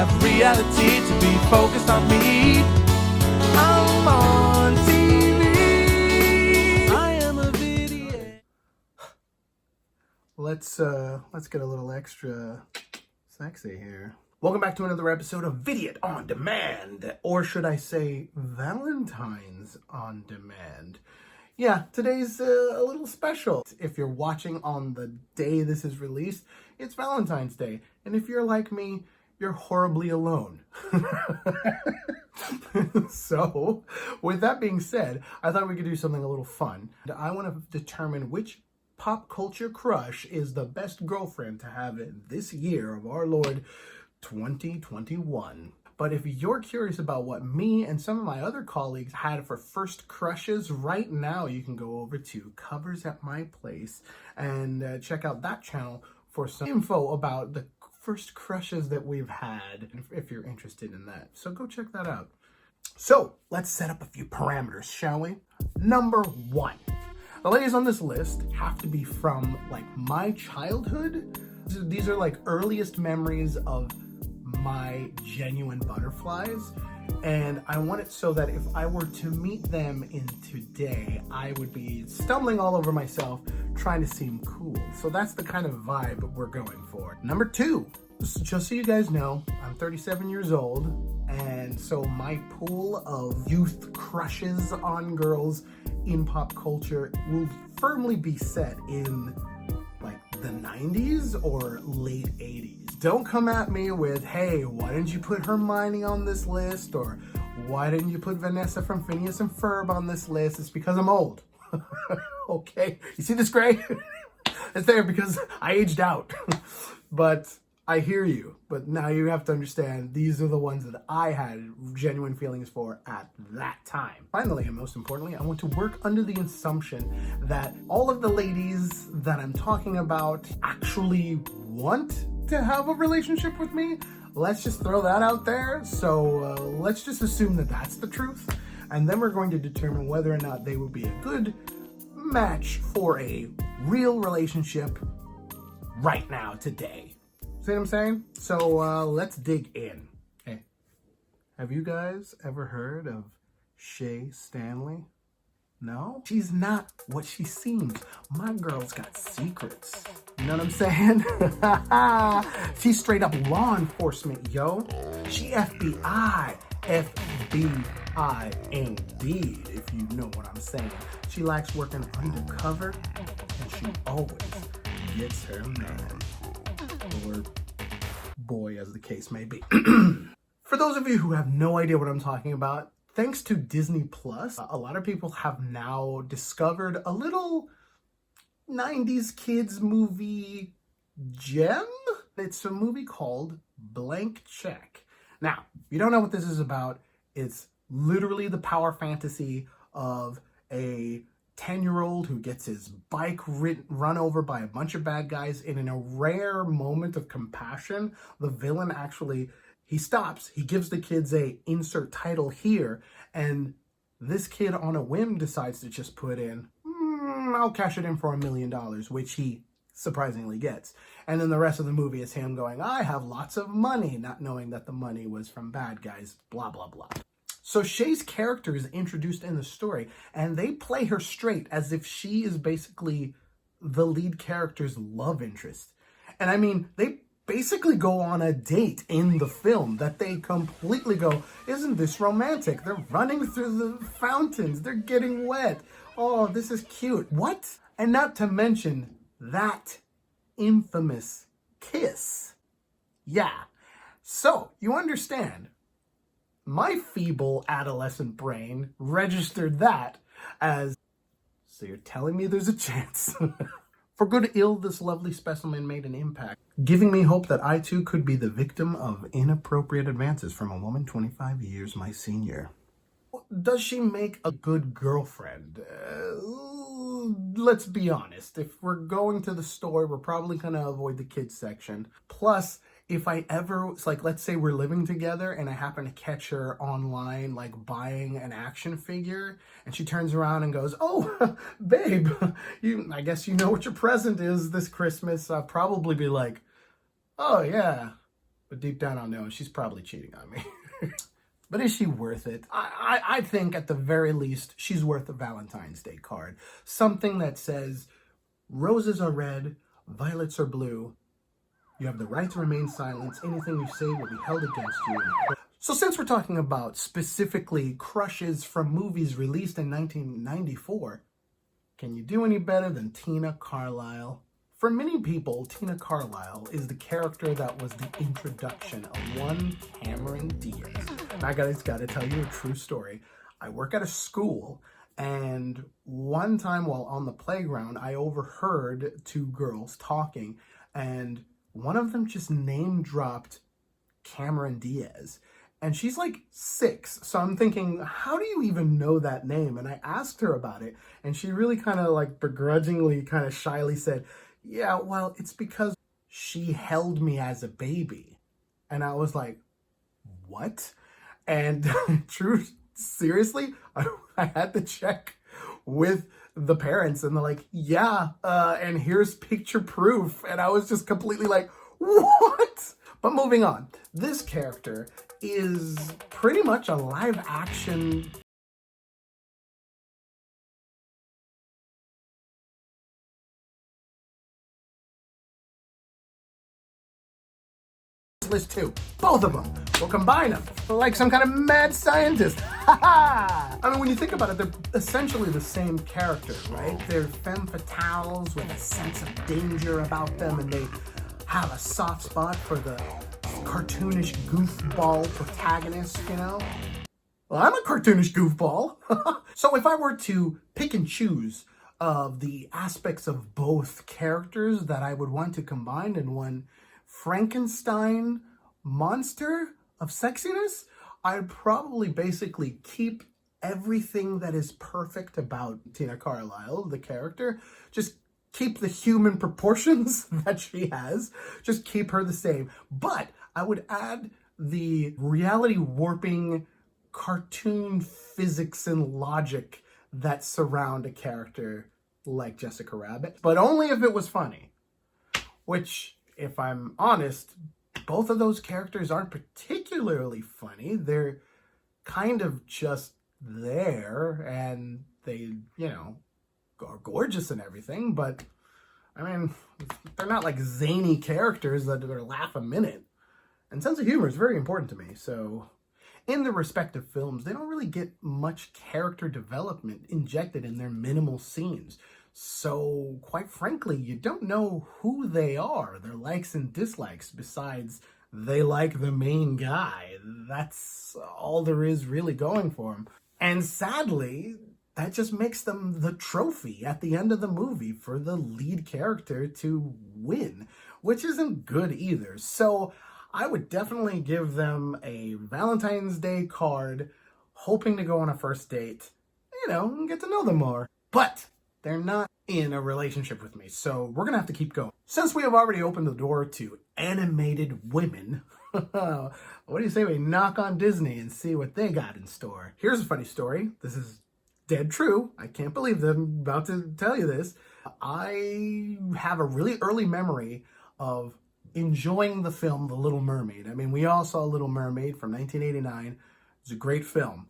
have reality to be focused on me. I'm on TV. I am a Vidiot. Let's get a little extra sexy here. Welcome back to another episode of Vidiot on Demand, or should I say Valentine's on Demand. Yeah, today's a little special. If you're watching on the day this is released, it's Valentine's Day. And if you're like me, you're horribly alone. So, with that being said, I thought we could do something a little fun. I want to determine which pop culture crush is the best girlfriend to have this year of our Lord 2021. But if you're curious about what me and some of my other colleagues had for first crushes, right now you can go over to Covers at My Place and check out that channel for some info about the first crushes that we've had, if you're interested in that. So go check that out. So let's set up a few parameters, shall we? Number one, the ladies on this list have to be from like my childhood. These are like earliest memories of my genuine butterflies, and I want it so that if I were to meet them in today, I would be stumbling all over myself trying to seem cool. So that's the kind of vibe we're going for. Number two, just so you guys know, I'm 37 years old, and so my pool of youth crushes on girls in pop culture will firmly be set in like the 90s or late 80s. Don't come at me with, hey, why didn't you put Hermione on this list? Or why didn't you put Vanessa from Phineas and Ferb on this list? It's because I'm old. Okay, you see this gray? It's there because I aged out. But I hear you. But now you have to understand, these are the ones that I had genuine feelings for at that time. Finally, and most importantly, I want to work under the assumption that all of the ladies that I'm talking about actually want to have a relationship with me. Let's just throw that out there. So let's just assume that that's the truth. And then we're going to determine whether or not they would be a good match for a real relationship right now, today. See what I'm saying? So let's dig in. Hey, have you guys ever heard of Shay Stanley? No? She's not what she seems. My girl's got secrets. You know what I'm saying? She's straight up law enforcement, yo. She FBI. FBI indeed, if you know what I'm saying. She likes working undercover, and she always gets her man. Or boy, as the case may be. For those of you who have no idea what I'm talking about, thanks to Disney Plus, a lot of people have now discovered a little 90s kids movie gem. It's a movie called Blank Check. Now, if you don't know what this is about, it's literally the power fantasy of a 10-year-old who gets his bike run over by a bunch of bad guys, and in a rare moment of compassion, the villain actually, he stops, he gives the kids a insert title here, and this kid on a whim decides to just put in, I'll cash it in for $1 million, which he surprisingly gets. And then the rest of the movie is him going, I have lots of money, not knowing that the money was from bad guys, blah, blah, blah. So Shay's character is introduced in the story, and they play her straight as if she is basically the lead character's love interest. And I mean, they basically go on a date in the film that they completely go, isn't this romantic? They're running through the fountains. They're getting wet. Oh, this is cute. What? And not to mention that infamous kiss. Yeah. So you understand, my feeble adolescent brain registered that as, so you're telling me there's a chance. For good or ill, this lovely specimen made an impact, giving me hope that I too could be the victim of inappropriate advances from a woman 25 years my senior. Does she make a good girlfriend? Let's be honest. If we're going to the store, we're probably going to avoid the kids section. Plus, if I ever, it's like, let's say we're living together and I happen to catch her online, like buying an action figure, and she turns around and goes, oh, babe, I guess you know what your present is this Christmas. I'll probably be like, oh yeah, But deep down I know she's probably cheating on me. But is she worth it? I think at the very least, she's worth a Valentine's Day card. Something that says, roses are red, violets are blue. You have the right to remain silent. Anything you say will be held against you. So since we're talking about specifically crushes from movies released in 1994, can you do any better than Tina Carlisle? For many people, Tina Carlisle is the character that was the introduction of one Cameron Diaz. And I gotta tell you a true story. I work at a school, and one time while on the playground, I overheard two girls talking, and one of them just name dropped Cameron Diaz. And she's like 6. So I'm thinking, how do you even know that name? And I asked her about it, and she really kind of like begrudgingly, kind of shyly said, yeah, well, it's because she held me as a baby. And I was like, what? And seriously, I had to check with the parents, and they're like, yeah, and here's picture proof. And I was just completely like, what? But moving on, this character is pretty much a live action list too. Both of them. We'll combine them like some kind of mad scientist. I mean, when you think about it, they're essentially the same character, right? They're femme fatales with a sense of danger about them, and they have a soft spot for the cartoonish goofball protagonist, you know? Well, I'm a cartoonish goofball. So if I were to pick and choose of the aspects of both characters that I would want to combine in one Frankenstein monster of sexiness, I'd probably basically keep everything that is perfect about Tina Carlisle, the character. Just keep the human proportions that she has. Just keep her the same. But I would add the reality warping cartoon physics and logic that surround a character like Jessica Rabbit. But only if it was funny. Which, if I'm honest, both of those characters aren't particularly funny. They're kind of just there, and they, you know, are gorgeous and everything, but I mean, they're not like zany characters that are laugh a minute. And sense of humor is very important to me, so in the respective films, they don't really get much character development injected in their minimal scenes. So, quite frankly, you don't know who they are, their likes and dislikes, besides they like the main guy. That's all there is really going for them. And sadly, that just makes them the trophy at the end of the movie for the lead character to win, which isn't good either. So, I would definitely give them a Valentine's Day card, hoping to go on a first date, you know, and get to know them more. But they're not in a relationship with me, so we're gonna have to keep going. Since we have already opened the door to animated women, what do you say we knock on Disney and see what they got in store? Here's a funny story. This is dead true. I can't believe that I'm about to tell you this. I have a really early memory of enjoying the film The Little Mermaid. I mean, we all saw Little Mermaid from 1989. It's a great film.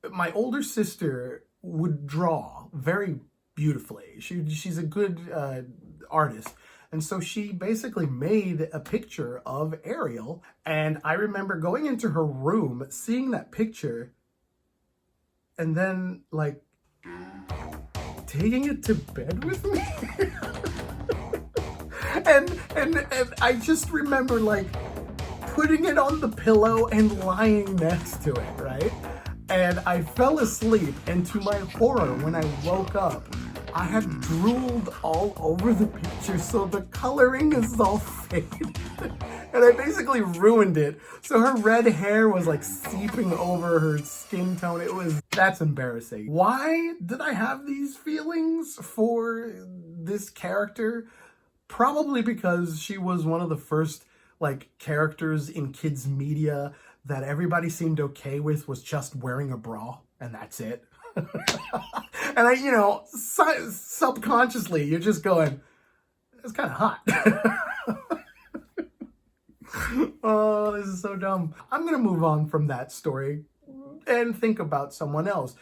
My older sister would draw very beautifully. She's a good artist. And so she basically made a picture of Ariel. And I remember going into her room, seeing that picture, and then, like, taking it to bed with me. and I just remember, like, putting it on the pillow and lying next to it, right? And I fell asleep, and to my horror, when I woke up, I had drooled all over the picture, so the coloring is all faded. And I basically ruined it. So her red hair was like seeping over her skin tone. That's embarrassing. Why did I have these feelings for this character? Probably because she was one of the first, like, characters in kids media that everybody seemed okay with was just wearing a bra, and that's it. And I, you know, subconsciously, you're just going, it's kind of hot. Oh, this is so dumb. I'm gonna move on from that story and think about someone else.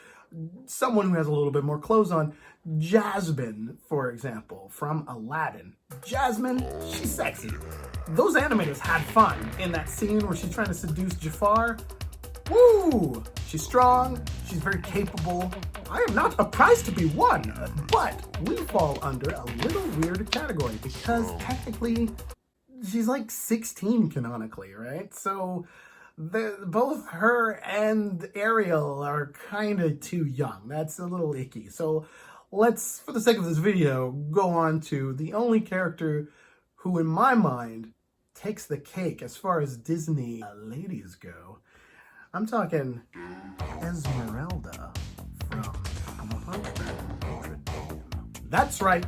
Someone who has a little bit more clothes on. Jasmine, for example, from Aladdin. Jasmine, she's sexy. Those animators had fun in that scene where she's trying to seduce Jafar. Woo! She's strong, she's very capable. I am not a prize to be won, but we fall under a little weird category because technically she's like 16 canonically, right? So both her and Ariel are kind of too young. That's a little icky. So let's, for the sake of this video, go on to the only character who, in my mind, takes the cake as far as Disney ladies go. I'm talking Esmerelda from That's right.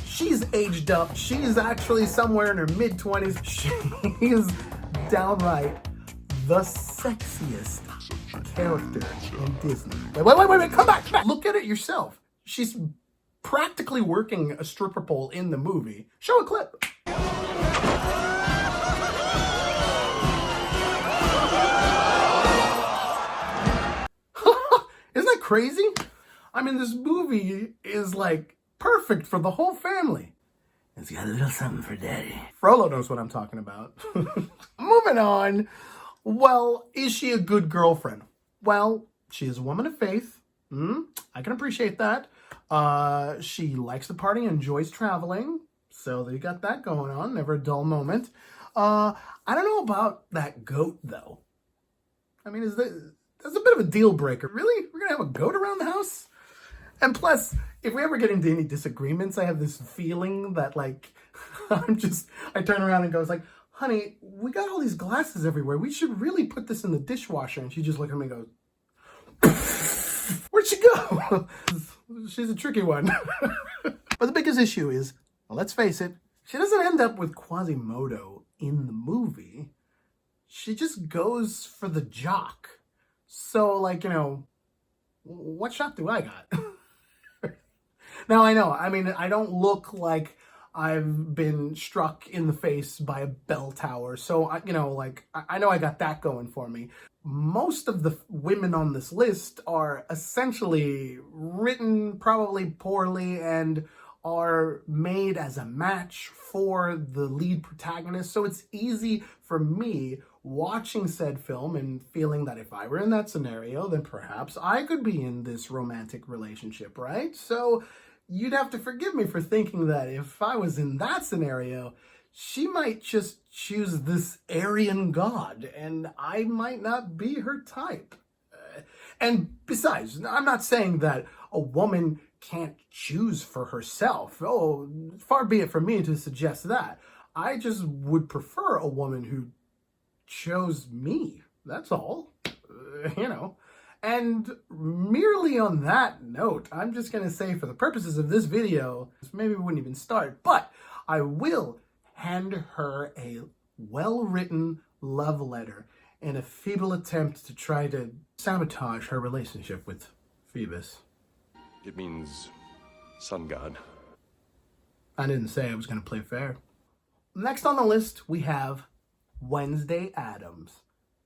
She's aged up. She's actually somewhere in her mid-20s. She is downright the sexiest character in Disney. Wait, come back. Look at it yourself. She's practically working a stripper pole in the movie. Show a clip. Isn't that crazy? I mean, this movie is like perfect for the whole family. It's got a little something for daddy. Frollo knows what I'm talking about. Moving on. Well, is she a good girlfriend? Well, she is a woman of faith. I can appreciate that. She likes to party, enjoys traveling. So they got that going on. Never a dull moment. I don't know about that goat, though. I mean, that's a bit of a deal breaker. Really? We're going to have a goat around the house? And plus, if we ever get into any disagreements, I have this feeling that, like, I turn around and goes like, honey, we got all these glasses everywhere. We should really put this in the dishwasher. And she just looks at me and goes, where'd she go? She's a tricky one. But the biggest issue is, well, let's face it, she doesn't end up with Quasimodo in the movie. She just goes for the jock. So, like, you know, what shot do I got? Now, I know, I mean, I don't look like I've been struck in the face by a bell tower. So, I know I got that going for me. Most of the women on this list are essentially written probably poorly and are made as a match for the lead protagonist. So it's easy for me watching said film and feeling that if I were in that scenario, then perhaps I could be in this romantic relationship, right? So you'd have to forgive me for thinking that if I was in that scenario, she might just choose this Aryan god, and I might not be her type. And besides, I'm not saying that a woman can't choose for herself. Oh, far be it from me to suggest that. I just would prefer a woman who chose me. That's all. And merely on that note, I'm just going to say for the purposes of this video, maybe we wouldn't even start, but I will hand her a well-written love letter in a feeble attempt to try to sabotage her relationship with Phoebus. It means sun god. I didn't say I was going to play fair. Next on the list, we have Wednesday Addams.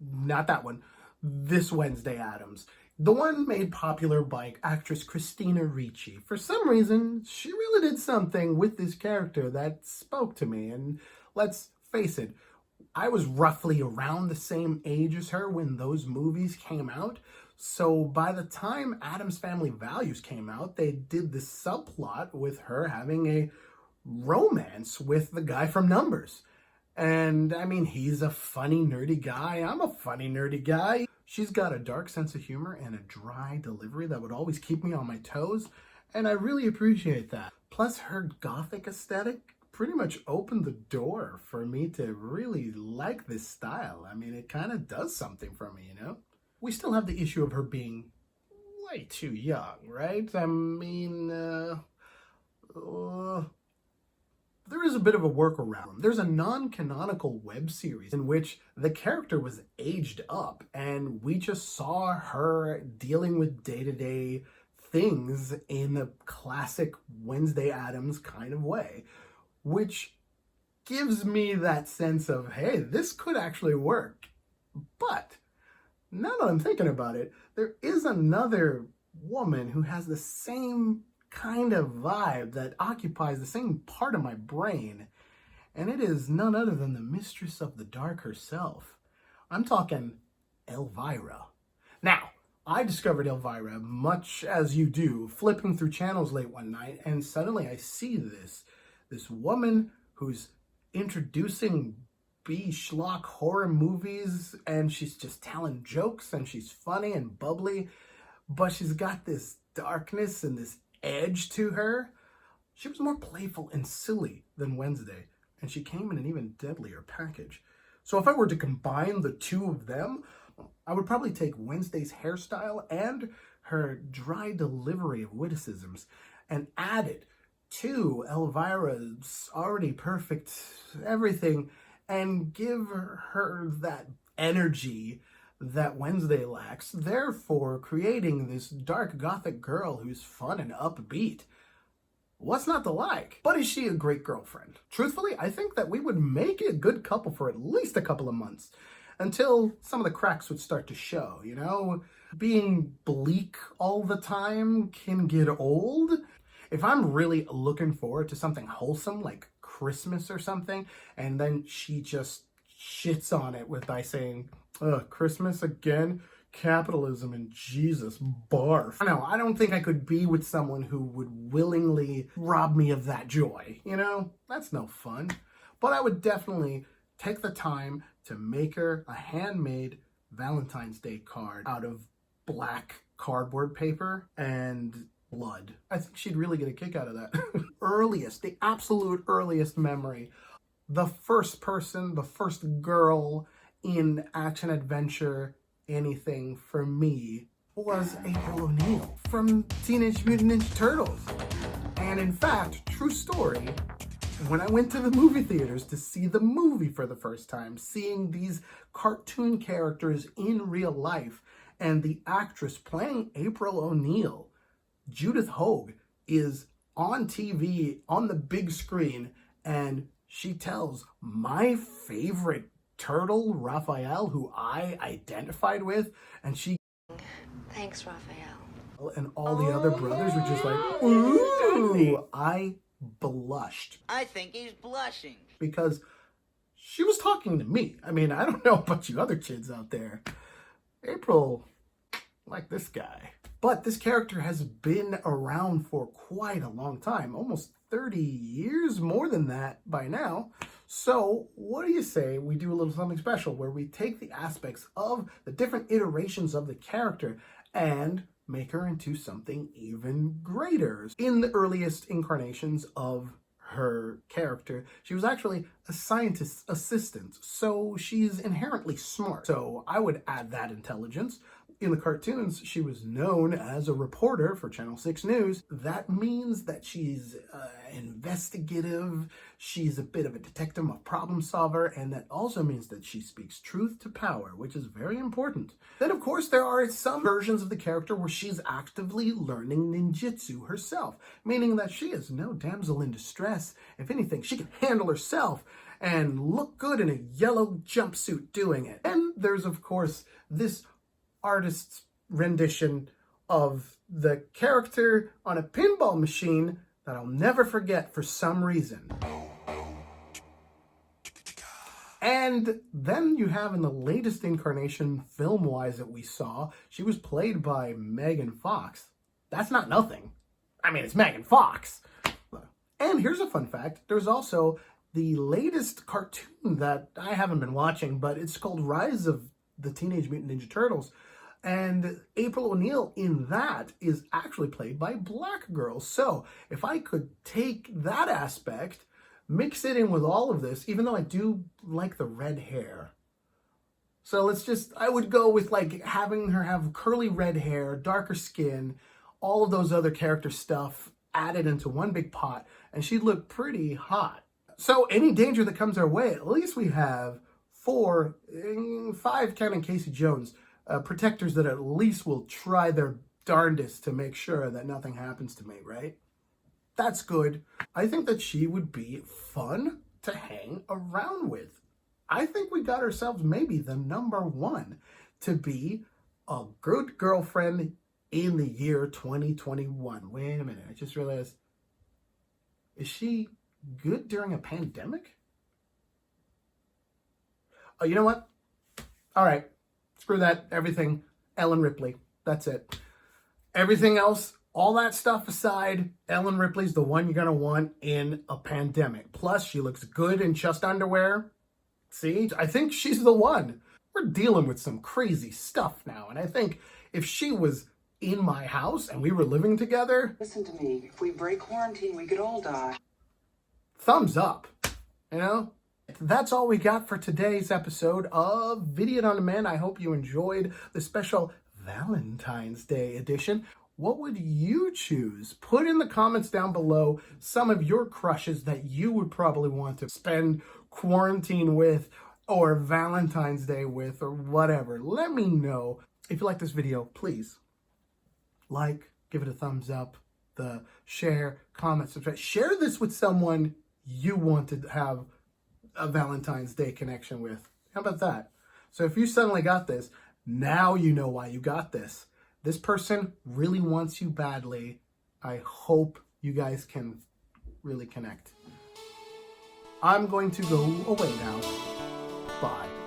Not that one. This Wednesday Addams. The one made popular by actress Christina Ricci. For some reason, she really did something with this character that spoke to me. And let's face it, I was roughly around the same age as her when those movies came out. So by the time Addams Family Values came out, they did this subplot with her having a romance with the guy from Numbers. And I mean, he's a funny, nerdy guy. I'm a funny, nerdy guy. She's got a dark sense of humor and a dry delivery that would always keep me on my toes. And I really appreciate that. Plus, her gothic aesthetic pretty much opened the door for me to really like this style. I mean, it kind of does something for me, you know? We still have the issue of her being way too young, right? I mean, there is a bit of a workaround. There's a non-canonical web series in which the character was aged up and we just saw her dealing with day-to-day things in a classic Wednesday Addams kind of way, which gives me that sense of, hey, this could actually work. But now that I'm thinking about it, there is another woman who has the same kind of vibe that occupies the same part of my brain, and it is none other than the Mistress of the Dark herself. I'm talking Elvira. Now, I discovered Elvira, much as you do, flipping through channels late one night, and suddenly I see this woman who's introducing B-schlock horror movies, and she's just telling jokes, and she's funny and bubbly, but she's got this darkness and this edge to her. She was more playful and silly than Wednesday, and she came in an even deadlier package. So if I were to combine the two of them, I would probably take Wednesday's hairstyle and her dry delivery of witticisms and add it to Elvira's already perfect everything and give her that energy that Wednesday lacks, therefore creating this dark gothic girl who's fun and upbeat. What's not to like? But is she a great girlfriend? Truthfully, I think that we would make a good couple for at least a couple of months until some of the cracks would start to show, you know? Being bleak all the time can get old. If I'm really looking forward to something wholesome like Christmas or something, and then she just shits on it by saying, Christmas again? Capitalism and Jesus, barf. No, I don't think I could be with someone who would willingly rob me of that joy, you know? That's no fun. But I would definitely take the time to make her a handmade Valentine's Day card out of black cardboard paper and blood. I think she'd really get a kick out of that. The absolute earliest memory. The first person, the first girl in action adventure anything for me was April O'Neil from Teenage Mutant Ninja Turtles. And in fact, true story, when I went to the movie theaters to see the movie for the first time, seeing these cartoon characters in real life and the actress playing April O'Neil, Judith Hoag, is on TV on the big screen, and she tells my favorite turtle, Raphael, who I identified with, and she... Thanks, Raphael. And all the other brothers were just like, ooh! I blushed. I think he's blushing. Because she was talking to me. I mean, I don't know about you other kids out there. April, like this guy. But this character has been around for quite a long time, almost 30 years, more than that by now. So what do you say we do a little something special where we take the aspects of the different iterations of the character and make her into something even greater? In the earliest incarnations of her character, she was actually a scientist's assistant, so she's inherently smart. So I would add that intelligence. In the cartoons, she was known as a reporter for Channel 6 News. That means that she's investigative, she's a bit of a detective, a problem solver, and that also means that she speaks truth to power, which is very important. Then, of course, there are some versions of the character where she's actively learning ninjutsu herself, meaning that she is no damsel in distress. If anything, she can handle herself and look good in a yellow jumpsuit doing it. And there's, of course, this artist's rendition of the character on a pinball machine that I'll never forget for some reason. And then you have in the latest incarnation, film-wise, that we saw, she was played by Megan Fox. That's not nothing. I mean, it's Megan Fox. And here's a fun fact. There's also the latest cartoon that I haven't been watching, but it's called Rise of the Teenage Mutant Ninja Turtles. And April O'Neil in that is actually played by black girls. So if I could take that aspect, mix it in with all of this, even though I do like the red hair. So I would go with like having her have curly red hair, darker skin, all of those other character stuff added into one big pot, and she'd look pretty hot. So any danger that comes our way, at least we have 5 counting Casey Jones, protectors that at least will try their darndest to make sure that nothing happens to me, right? That's good. I think that she would be fun to hang around with. I think we got ourselves maybe the number one to be a good girlfriend in the year 2021. Wait a minute, I just realized, is she good during a pandemic? Oh, you know what? All right, screw that, everything, Ellen Ripley, that's it. Everything else, all that stuff aside, Ellen Ripley's the one you're gonna want in a pandemic. Plus, she looks good in just underwear. See, I think she's the one. We're dealing with some crazy stuff now, and I think if she was in my house and we were living together... Listen to me. If we break quarantine, we could all die. Thumbs up, you know? That's all we got for today's episode of Vidiot on Demand. I hope you enjoyed the special Valentine's Day edition. What would you choose? Put in the comments down below some of your crushes that you would probably want to spend quarantine with or Valentine's Day with or whatever. Let me know. If you like this video, please like, give it a thumbs up, share, comment, subscribe. Share this with someone you want to have a Valentine's Day connection with. How about that? So if you suddenly got this, now you know why you got this. This person really wants you badly. I hope you guys can really connect. I'm going to go away now. Bye.